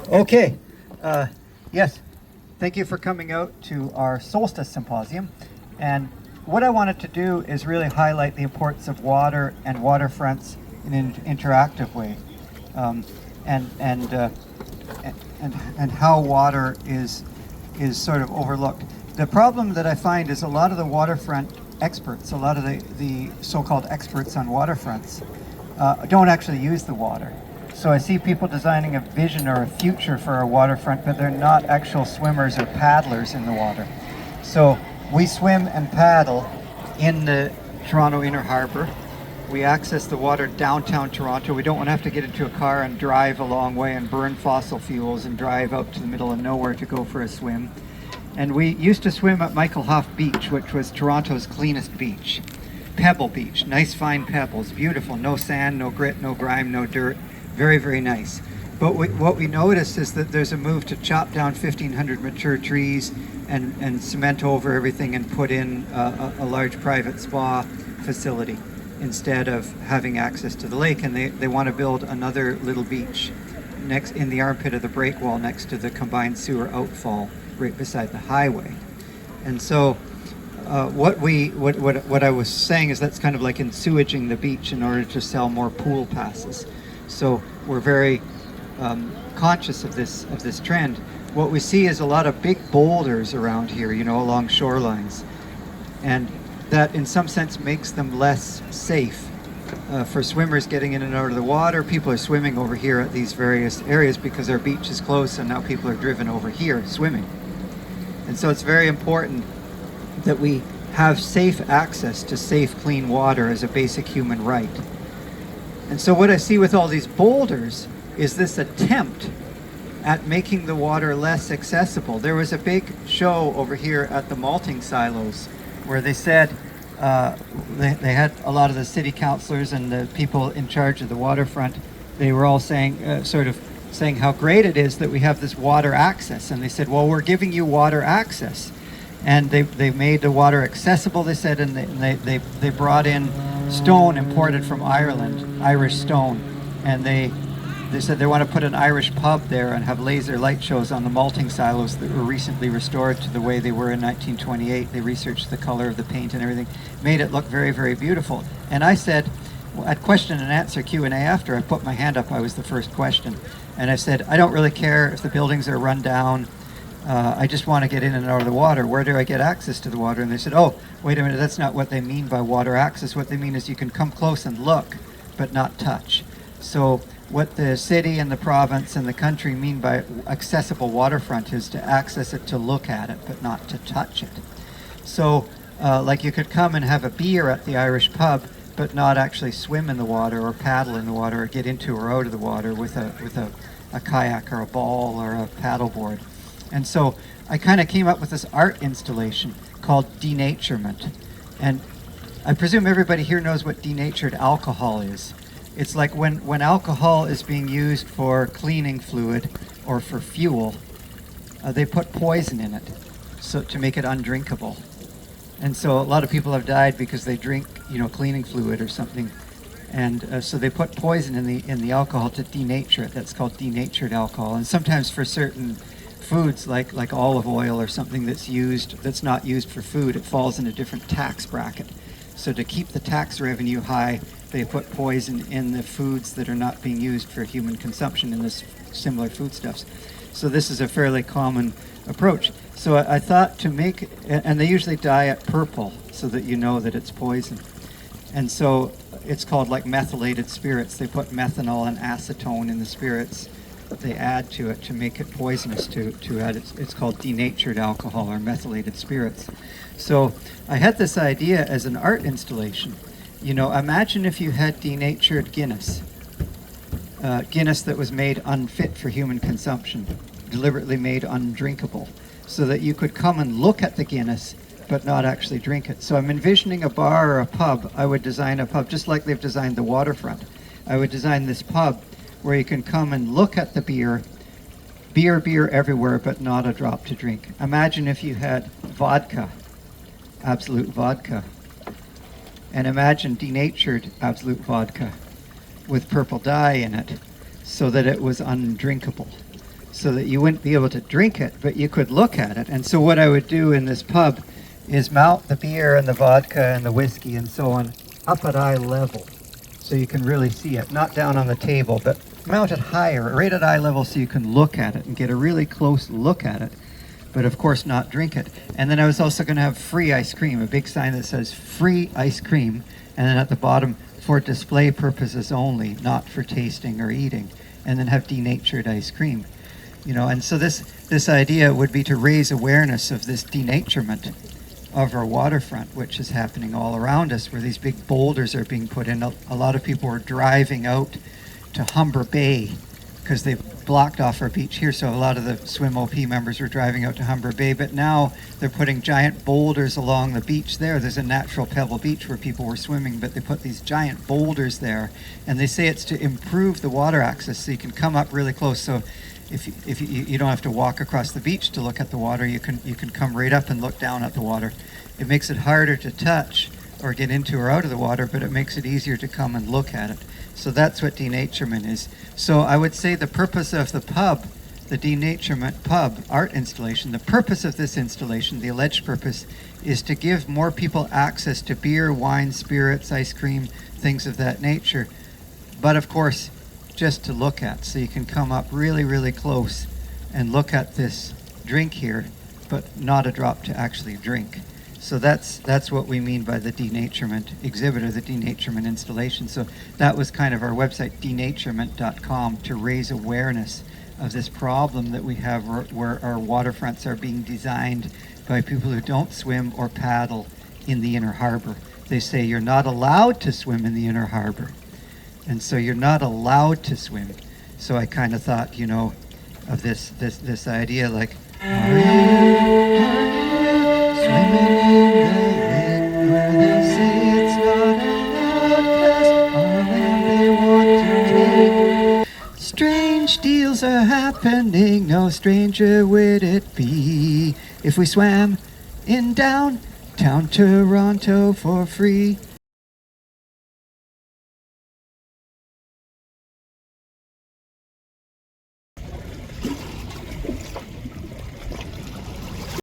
Okay. Yes. Thank you for coming out to our Solstice Symposium. And what I wanted to do is really highlight the importance of water and waterfronts in an interactive way, and how water is sort of overlooked. The problem that I find is a lot of the waterfront experts, a lot of the so-called experts on waterfronts, don't actually use the water. So I see people designing a vision or a future for a waterfront, but they're not actual swimmers or paddlers in the water. So we swim and paddle in the Toronto Inner Harbour. We access the water downtown Toronto. We don't want to have to get into a car and drive a long way and burn fossil fuels and drive out to the middle of nowhere to go for a swim. And we used to swim at Michael Hoff Beach, which was Toronto's cleanest beach. Pebble beach, nice fine pebbles, beautiful, no sand, no grit, no grime, no dirt. Very, very nice. But what we noticed is that there's a move to chop down 1,500 mature trees and cement over everything and put in a large private spa facility instead of having access to the lake. And they want to build another little beach next in the armpit of the breakwall next to the combined sewer outfall right beside the highway. And so what I was saying is that's kind of like ensewaging the beach in order to sell more pool passes. So we're very conscious of this trend. What we see is a lot of big boulders around here, along shorelines, and that in some sense makes them less safe for swimmers getting in and out of the water. People are swimming over here at these various areas because our beach is close, and now people are driven over here swimming. And so it's very important that we have safe access to safe, clean water as a basic human right. And so what I see with all these boulders is this attempt at making the water less accessible. There was a big show over here at the malting silos where they said they had a lot of the city councillors and the people in charge of the waterfront. They were all saying, saying how great it is that we have this water access. And they said, well, we're giving you water access. And they made the water accessible, they said, and they brought in stone imported from Ireland, Irish stone, and they said they want to put an Irish pub there and have laser light shows on the malting silos that were recently restored to the way they were in 1928. They researched the color of the paint and everything, made it look very, very beautiful. And I said, at question and answer Q&A after, I put my hand up, I was the first question, and I said, I don't really care if the buildings are run down. I just want to get in and out of the water. Where do I get access to the water? And they said, oh, wait a minute, that's not what they mean by water access. What they mean is you can come close and look, but not touch. So what the city and the province and the country mean by accessible waterfront is to access it, to look at it, but not to touch it. So like you could come and have a beer at the Irish pub, but not actually swim in the water or paddle in the water or get into or out of the water with a kayak or a ball or a paddleboard. And so I kind of came up with this art installation called Denaturement. And I presume everybody here knows what denatured alcohol is. It's like when alcohol is being used for cleaning fluid or for fuel, they put poison in it so to make it undrinkable. And so a lot of people have died because they drink, cleaning fluid or something. And so they put poison in the alcohol to denature it. That's called denatured alcohol. And sometimes for certain foods like olive oil or something that's not used for food, it falls in a different tax bracket. So to keep the tax revenue high, they put poison in the foods that are not being used for human consumption in this similar foodstuffs. So this is a fairly common approach. So I thought to make, and they usually dye it purple so that you know that it's poison. And so it's called like methylated spirits. They put methanol and acetone in the spirits that they add to it to make it poisonous to add. It's called denatured alcohol or methylated spirits. So I had this idea as an art installation. Imagine if you had denatured Guinness. Guinness that was made unfit for human consumption, deliberately made undrinkable, so that you could come and look at the Guinness but not actually drink it. So I'm envisioning a bar or a pub. I would design a pub just like they've designed the waterfront. I would design this pub where you can come and look at the beer everywhere, but not a drop to drink. Imagine if you had vodka, absolute vodka, and imagine denatured absolute vodka with purple dye in it so that it was undrinkable. so that you wouldn't be able to drink it, but you could look at it. And so what I would do in this pub is mount the beer and the vodka and the whiskey and so on up at eye level, so you can really see it, not down on the table, but mount it higher, right at eye level, so you can look at it and get a really close look at it, but of course not drink it. And then I was also going to have free ice cream, a big sign that says free ice cream, and then at the bottom, for display purposes only, not for tasting or eating, and then have denatured ice cream. You know, and so this idea would be to raise awareness of this denaturement of our waterfront, which is happening all around us, where these big boulders are being put in. A lot of people are driving out to Humber Bay because they've blocked off our beach here, so a lot of the Swim OP members were driving out to Humber Bay, but now they're putting giant boulders along the beach there. There's a natural pebble beach where people were swimming, but they put these giant boulders there, and they say it's to improve the water access, so you can come up really close. So if you don't have to walk across the beach to look at the water, you can come right up and look down at the water. It makes it harder to touch or get into or out of the water, but it makes it easier to come and look at it. So that's what denaturement is. So I would say the purpose of the pub, the Denaturement Pub art installation, the purpose of this installation, the alleged purpose, is to give more people access to beer, wine, spirits, ice cream, things of that nature. But of course, just to look at. So you can come up really, really close and look at this drink here, but not a drop to actually drink. So that's what we mean by the denaturement exhibit, or the denaturement installation. So that was kind of our website, denaturement.com, to raise awareness of this problem that we have where our waterfronts are being designed by people who don't swim or paddle in the inner harbor. They say you're not allowed to swim in the inner harbor. And so you're not allowed to swim. So I kind of thought, you know, of this idea like, are you swimming in the lake where they say it's not allowed, 'cause our land they want to take? Strange deals are happening, no stranger would it be if we swam in downtown Toronto for free.